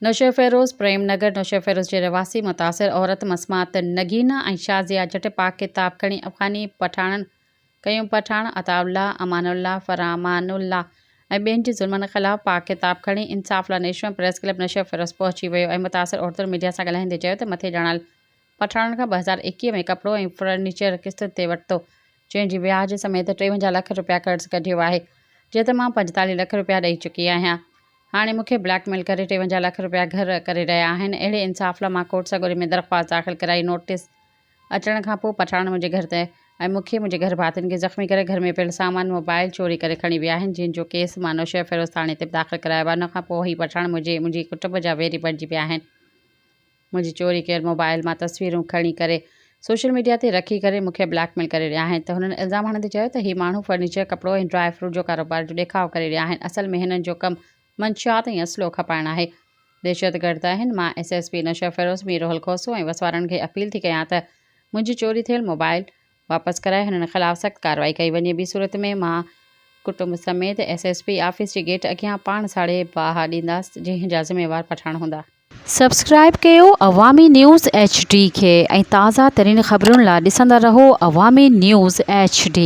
Nausea Firoz Premnagar nausea Firoz जे रवासी मुतासिर औरत मसमात नगीना ऐं शाज़िया जट पाक किताब खणी अफ़गानी पठाणनि कयूं पठाण अताउल्ला अमानुल्ला फ़रमानुल्ला ऐं ॿियनि जे ज़ुल्मनि ख़िलाफ़ पाक किताब खणी इंसाफ़ लाइ national press club Naushahro Feroze पहुची वियो ऐं मुतासिर औरतुनि मीडिया सां ॻाल्हाईंदे चयो त मथे ॼाणल पठाणनि खां 2021 में कपिड़ो ऐं फर्नीचर क़िस्त ते वरितो, जंहिंजी व्याज समेत 53 लाख रुपया कर्ज़ कढियो आहे, जीअं त मां 45 लाख रुपया ॾेई चुकी आहियां। हाणे मूंखे ब्लैकमेल करे 53 लाख रुपया घर करे रहिया आहिनि। अहिड़े इंसाफ़ लाइ मां कोर्ट सॻोरे में दरख़्वास्त दाख़िल कराई। नोटिस अचण खां पोइ पठाण मुंहिंजे घर ते ऐं मूंखे मुंहिंजे घर भातियुनि खे ज़ख़्मी करे घर में पियल सामान मोबाइल चोरी करे खणी विया आहिनि, जंहिंजो केस मां नौशा फ़िरोज़ थाणे ते दाख़िल करायो आहे। उन खां पोइ ही पठाण मुंहिंजे कुटुंब जा वेरी बणिजी पिया आहिनि। मुंहिंजी चोरी कयल मोबाइल मां तस्वीरूं खणी करे सोशल मीडिया ते रखी करे मूंखे ब्लैकमेल करे रहिया आहिनि। त हुननि इल्ज़ाम हणंदे चयो त ही माण्हू फर्नीचर, कपिड़ो ऐं ड्राई फ्रूट जो कारोबार जो ॾेखाव करे रहिया आहिनि। असल में हिननि जो कमु मंशियात ऐं असलो खपाइणु आहे। दहशतगर्द आहिनि। मां SSP नौशा फ़िरोज़ मीर उल खोसो ऐं वसवारनि खे अपील थी कयां त मुंहिंजी चोरी थियल मोबाइल वापसि कराए हिननि ख़िलाफ़ सख़्त कार्रवाई कई वञे। ॿी सूरत में मां कुटुंब समेत SSP ऑफिस जे गेट अॻियां पाण साड़े बाहि ॾींदासीं, जंहिंजा ज़िम्मेवार पठाण हूंदा। सब्सक्राइब कयो अवामी न्यूज़ HD खे ऐं ताज़ा तरीन ख़बरुनि लाइ ॾिसंदा रहो अवामी न्यूज़ HD।